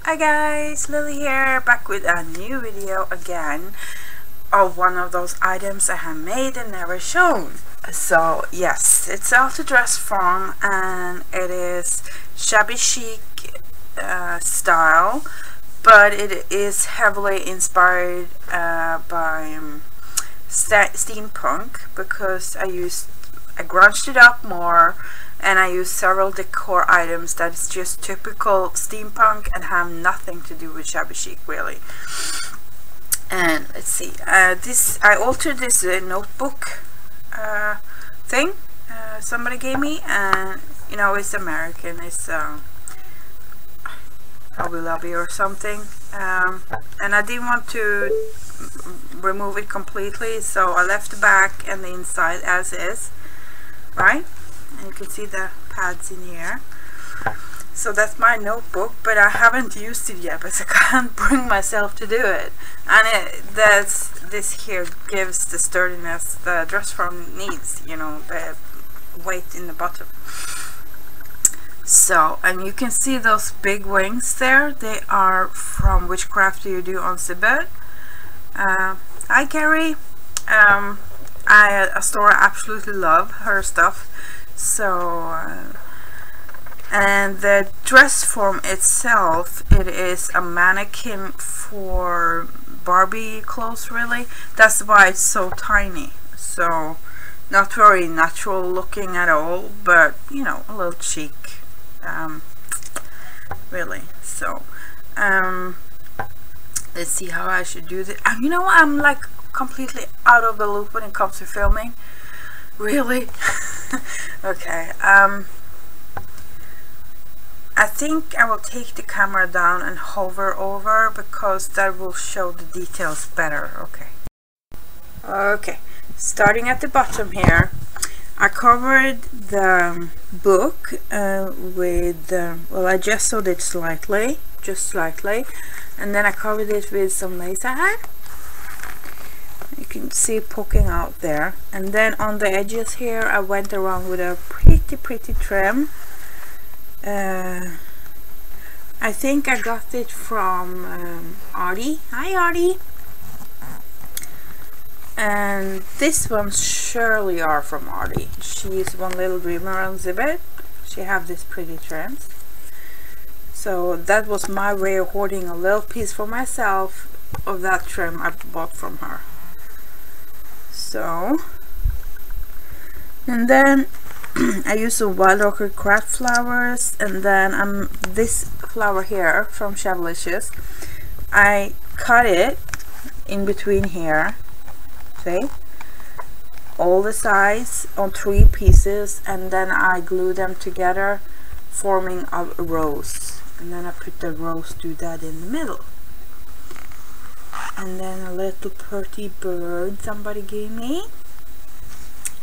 Hi guys, Lily here, back with a new video again of one of those items I have made and never shown. So yes, it's out to dress form and it is shabby chic style, but it is heavily inspired by steampunk, because I grunged it up more and I used several decor items that is just typical steampunk and have nothing to do with shabby chic really. And let's see, I altered this notebook thing somebody gave me, and you know, it's American, it's Hobby Lobby or something, and I didn't want to remove it completely, so I left the back and the inside as is, right? And you can see the pads in here. So that's my notebook, but I haven't used it yet because I can't bring myself to do it. And this here gives the sturdiness the dress form needs, you know, the weight in the bottom. So, and you can see those big wings there. They are from Witchcraft Do You Do on Sibet. Hi Carrie. A store I absolutely love her stuff. So and the dress form itself, it is a mannequin for Barbie clothes really. That's why it's so tiny, so not very natural looking at all, but you know, a little chic really. So let's see how I should do this. You know, I'm like completely out of the loop when it comes to filming really. Okay, I think I will take the camera down and hover over, because that will show the details better. Okay, starting at the bottom here, I covered the book with well, I just sewed it slightly, just slightly, and then I covered it with some lace I had. You can see it poking out there, and then on the edges here I went around with a pretty trim. I think I got it from Artie. Hi Artie. And this ones surely are from Artie. She's one little dreamer on Zibet. She have these pretty trims. So that was my way of hoarding a little piece for myself of that trim I bought from her. So, and then I use some wild orchid craft flowers, and then this flower here from Shabbylishious, I cut it in between here, see, all the sides on 3 pieces, and then I glue them together forming a rose, and then I put the rose doodad in the middle. And then a little pretty bird somebody gave me,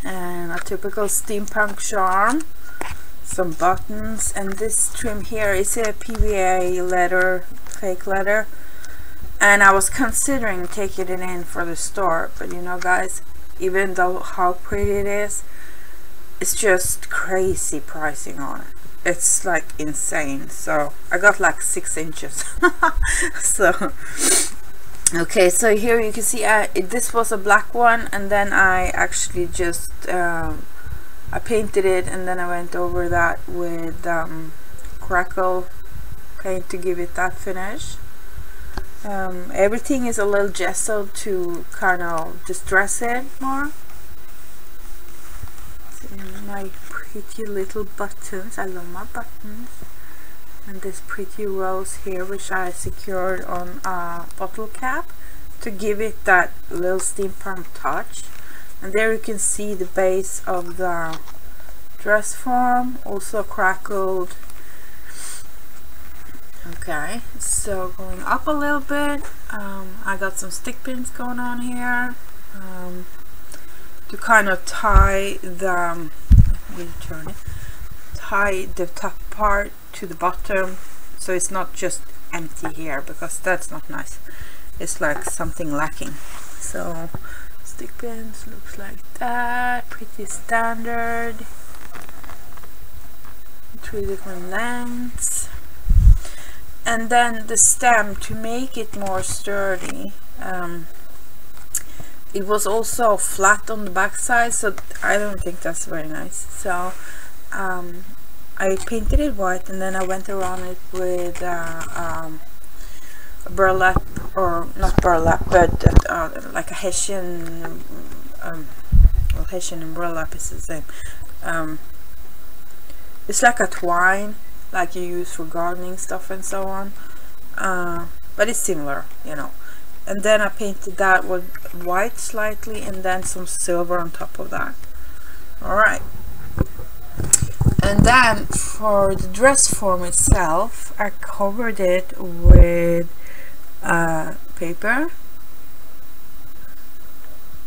and a typical steampunk charm, some buttons, and this trim here is a PVA leather, fake leather, and I was considering taking it in for the store, but you know guys, even though how pretty it is, it's just crazy pricing on it. It's like insane. So I got like 6 inches. So okay, so here you can see this was a black one, and then I actually just I painted it, and then I went over that with crackle paint to give it that finish. Everything is a little gessoed to kind of distress it more. And my pretty little buttons, I love my buttons. And this pretty rose here, which I secured on a bottle cap to give it that little steampunk touch. And there you can see the base of the dress form, also crackled. Okay, so going up a little bit, I got some stick pins going on here to kind of tie the, let me turn it, tie the top part to the bottom, so it's not just empty here, because that's not nice. It's like something lacking. So stick pins looks like that, pretty standard, 3 different lengths. And then the stem, to make it more sturdy, it was also flat on the back side, so I don't think that's very nice. So I painted it white, and then I went around it with burlap, or not burlap, but like a Hessian, well, Hessian and burlap is the same. It's like a twine, like you use for gardening stuff and so on, but it's similar, you know. And then I painted that with white slightly, and then some silver on top of that. Alright. And then for the dress form itself, I covered it with paper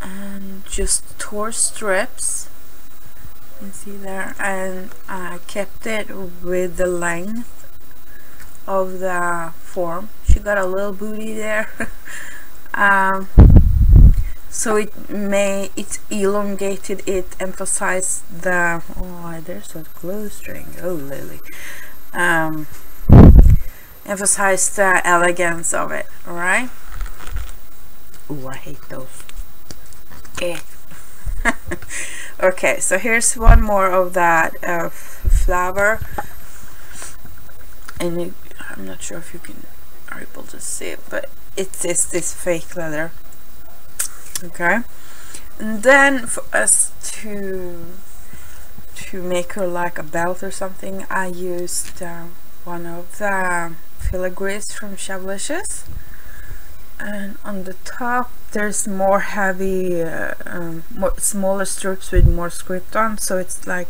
and just tore strips, you can see there, and I kept it with the length of the form. She got a little booty there. So it elongated it, emphasized the, oh, there's a glue string, oh Lily, emphasized the elegance of it. All right. Oh, I hate those. Okay, so here's one more of that flower, and I'm not sure if you are able to see it, but it's this fake leather. Okay, and then for us to make her like a belt or something, I used one of the filigrees from Shabbylishious, and on the top there's more heavy smaller strips with more script on, so it's like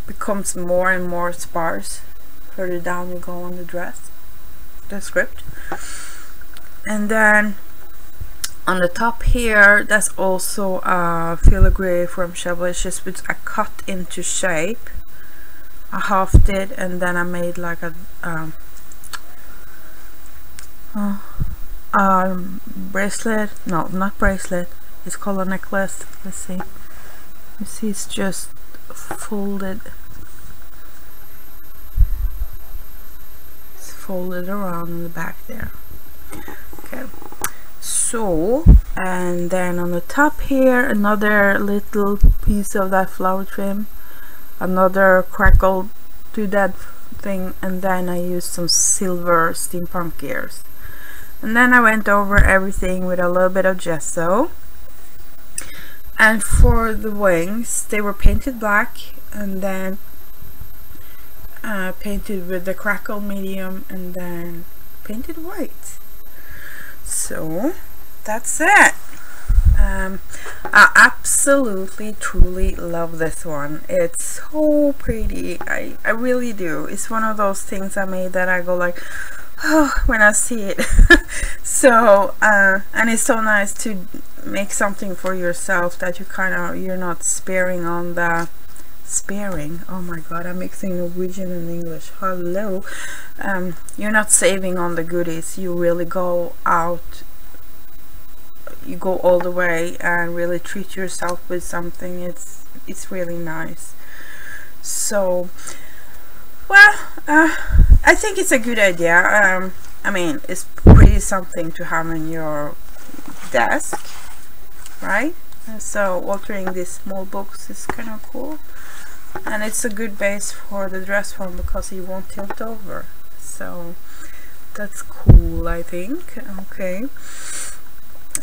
becomes more and more sparse further down you go on the dress, the script. And then on the top here, that's also a filigree from Shabbylishious, which I cut into shape. I halved it, and then I made like a bracelet. No, not bracelet. It's called a necklace. Let's see. You see, it's just folded. It's folded around in the back there. Okay. So, and then on the top here, another little piece of that flower trim, another crackle to that thing, and then I used some silver steampunk ears. And then I went over everything with a little bit of gesso. And for the wings, they were painted black, and then painted with the crackle medium, and then painted white. So that's it. I absolutely truly love this one. It's so pretty. I really do. It's one of those things I made that I go like, oh, when I see it. So and it's so nice to make something for yourself that you're not sparing on the oh my god, I'm mixing Norwegian and English. Hello. You're not saving on the goodies. You really go out, you go all the way and really treat yourself with something. It's really nice. So well, I think it's a good idea. I mean, it's pretty something to have in your desk, right? So altering these small books is kind of cool, and it's a good base for the dress form because it won't tilt over. So that's cool, I think. Okay,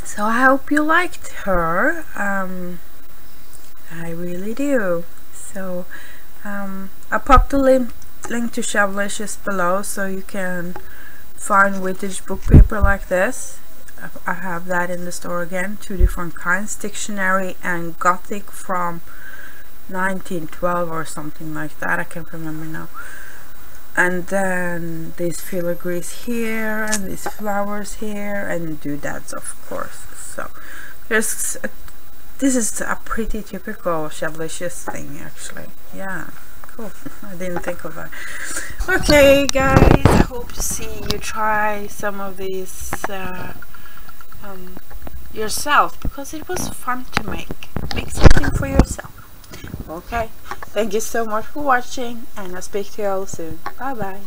so I hope you liked her. I really do. So I'll pop the link to Shabbylishious below, so you can find vintage book paper like this. I have that in the store again, 2 different kinds, dictionary and Gothic from 1912 or something like that. I can't remember now. And then these filigrees here, and these flowers here, and doodads, of course. So this is a pretty typical Shabbylishious thing, actually. Yeah, cool. I didn't think of that. Okay, guys, I hope to see you try some of these yourself, because it was fun to make something for yourself. Okay, thank you so much for watching, and I'll speak to you all soon. Bye bye.